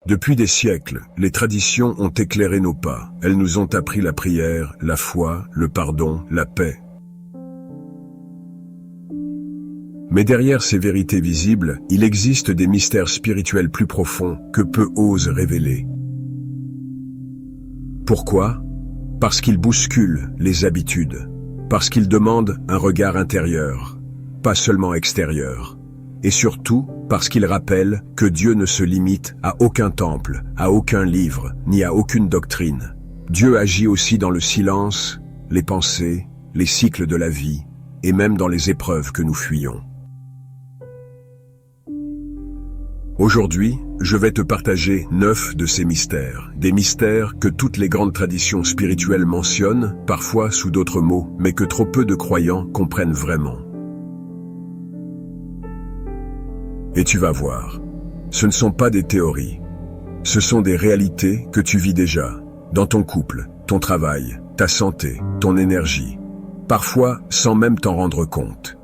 Depuis des siècles, les traditions ont éclairé nos pas. Elles nous ont appris la prière, la foi, le pardon, la paix. Mais derrière ces vérités visibles, il existe des mystères spirituels plus profonds que peu osent révéler. Pourquoi? Parce qu'ils bousculent les habitudes, parce qu'ils demandent un regard intérieur, pas seulement extérieur, et surtout parce qu'ils rappellent que Dieu ne se limite à aucun temple, à aucun livre, ni à aucune doctrine. Dieu agit aussi dans le silence, les pensées, les cycles de la vie, et même dans les épreuves que nous fuyons. Aujourd'hui, je vais te partager 9 de ces mystères, des mystères que toutes les grandes traditions spirituelles mentionnent, parfois sous d'autres mots, mais que trop peu de croyants comprennent vraiment. Et tu vas voir, ce ne sont pas des théories, ce sont des réalités que tu vis déjà, dans ton couple, ton travail, ta santé, ton énergie, parfois sans même t'en rendre compte.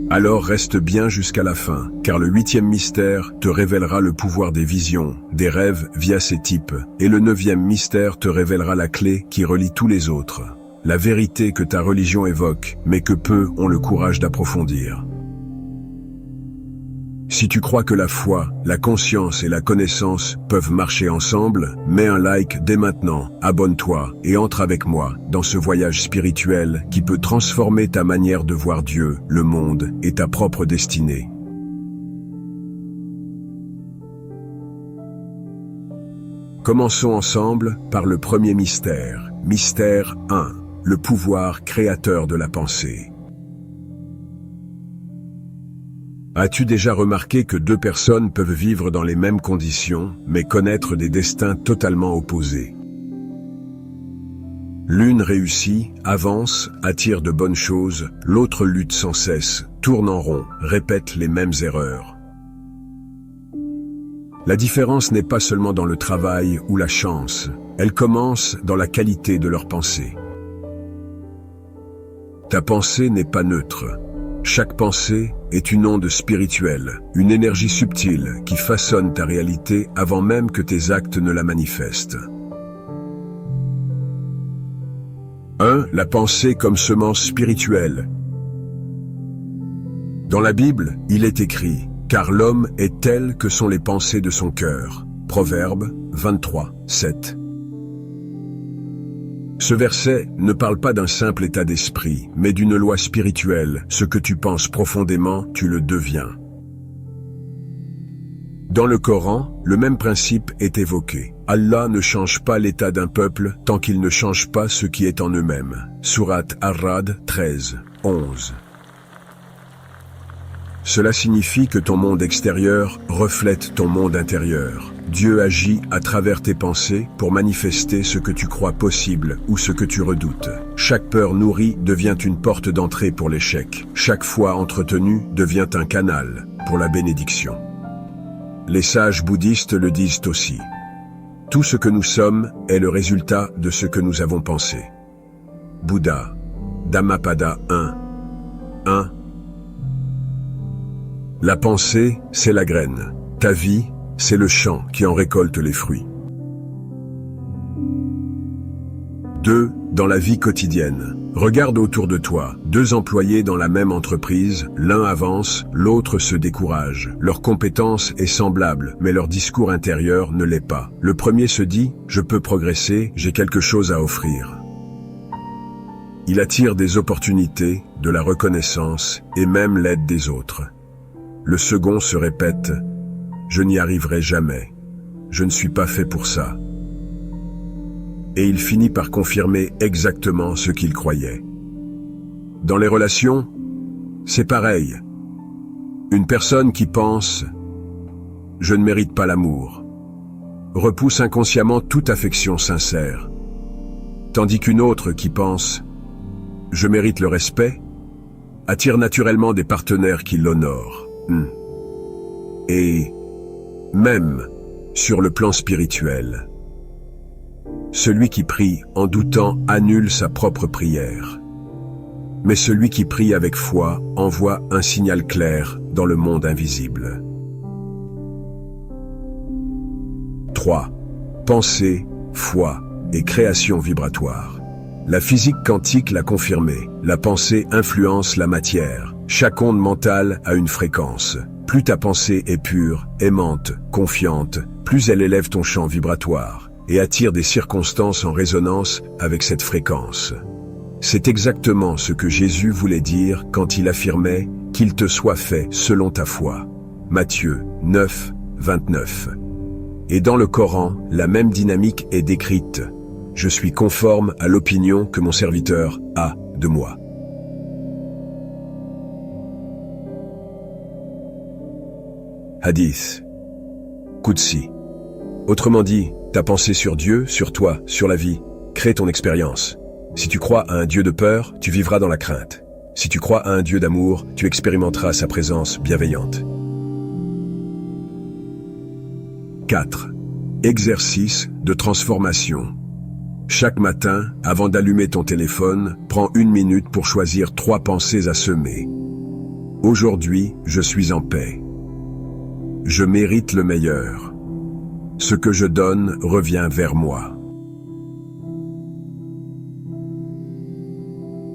Alors reste bien jusqu'à la fin, car le 8e mystère te révélera le pouvoir des visions, des rêves via ces types, et le 9e mystère te révélera la clé qui relie tous les autres, la vérité que ta religion évoque, mais que peu ont le courage d'approfondir. Si tu crois que la foi, la conscience et la connaissance peuvent marcher ensemble, mets un like dès maintenant, abonne-toi et entre avec moi dans ce voyage spirituel qui peut transformer ta manière de voir Dieu, le monde et ta propre destinée. Commençons ensemble par le premier mystère, mystère 1, le pouvoir créateur de la pensée. As-tu déjà remarqué que 2 personnes peuvent vivre dans les mêmes conditions, mais connaître des destins totalement opposés? L'une réussit, avance, attire de bonnes choses, l'autre lutte sans cesse, tourne en rond, répète les mêmes erreurs. La différence n'est pas seulement dans le travail ou la chance, elle commence dans la qualité de leur pensée. Ta pensée n'est pas neutre. Chaque pensée est une onde spirituelle, une énergie subtile qui façonne ta réalité avant même que tes actes ne la manifestent. 1. La pensée comme semence spirituelle. Dans la Bible, il est écrit « Car l'homme est tel que sont les pensées de son cœur » Proverbe 23, 7. Ce verset ne parle pas d'un simple état d'esprit, mais d'une loi spirituelle. Ce que tu penses profondément, tu le deviens. Dans le Coran, le même principe est évoqué. Allah ne change pas l'état d'un peuple tant qu'il ne change pas ce qui est en eux-mêmes. Sourate Ar-Ra'd 13, 11. Cela signifie que ton monde extérieur reflète ton monde intérieur. Dieu agit à travers tes pensées pour manifester ce que tu crois possible ou ce que tu redoutes. Chaque peur nourrie devient une porte d'entrée pour l'échec. Chaque foi entretenue devient un canal pour la bénédiction. Les sages bouddhistes le disent aussi. Tout ce que nous sommes est le résultat de ce que nous avons pensé. Bouddha, Dhammapada 1, 1. La pensée, c'est la graine. Ta vie, c'est le champ qui en récolte les fruits. 2. Dans la vie quotidienne. Regarde autour de toi. 2 employés dans la même entreprise, l'un avance, l'autre se décourage. Leur compétence est semblable, mais leur discours intérieur ne l'est pas. Le premier se dit « Je peux progresser, j'ai quelque chose à offrir ». Il attire des opportunités, de la reconnaissance et même l'aide des autres. Le second se répète « Je n'y arriverai jamais, je ne suis pas fait pour ça ». Et il finit par confirmer exactement ce qu'il croyait. Dans les relations, c'est pareil. Une personne qui pense « Je ne mérite pas l'amour » repousse inconsciemment toute affection sincère, tandis qu'une autre qui pense « Je mérite le respect » attire naturellement des partenaires qui l'honorent. Et même sur le plan spirituel, celui qui prie en doutant annule sa propre prière. Mais celui qui prie avec foi envoie un signal clair dans le monde invisible. 3. Pensée, foi et création vibratoire. La physique quantique l'a confirmé. La pensée influence la matière. Chaque onde mentale a une fréquence. Plus ta pensée est pure, aimante, confiante, plus elle élève ton champ vibratoire et attire des circonstances en résonance avec cette fréquence. C'est exactement ce que Jésus voulait dire quand il affirmait « qu'il te soit fait selon ta foi ». Matthieu 9, 29. Et dans le Coran, la même dynamique est décrite. Je suis conforme à l'opinion que mon serviteur a de moi. Hadith Qudsi. Autrement dit, ta pensée sur Dieu, sur toi, sur la vie, crée ton expérience. Si tu crois à un Dieu de peur, tu vivras dans la crainte. Si tu crois à un Dieu d'amour, tu expérimenteras sa présence bienveillante. 4. Exercice de transformation. Chaque matin, avant d'allumer ton téléphone, prends 1 minute pour choisir 3 pensées à semer. Aujourd'hui, je suis en paix. Je mérite le meilleur. Ce que je donne revient vers moi.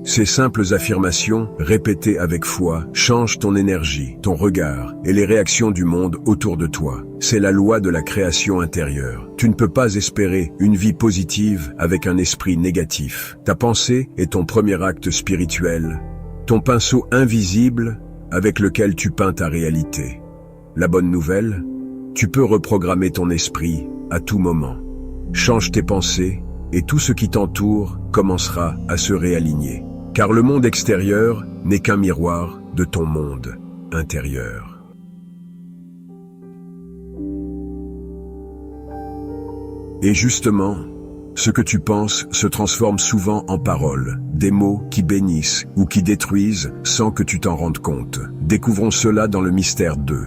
Ces simples affirmations, répétées avec foi, changent ton énergie, ton regard et les réactions du monde autour de toi. C'est la loi de la création intérieure. Tu ne peux pas espérer une vie positive avec un esprit négatif. Ta pensée est ton premier acte spirituel, ton pinceau invisible avec lequel tu peins ta réalité. La bonne nouvelle, tu peux reprogrammer ton esprit à tout moment. Change tes pensées et tout ce qui t'entoure commencera à se réaligner. Car le monde extérieur n'est qu'un miroir de ton monde intérieur. Et justement, ce que tu penses se transforme souvent en paroles, des mots qui bénissent ou qui détruisent sans que tu t'en rendes compte. Découvrons cela dans le mystère 2.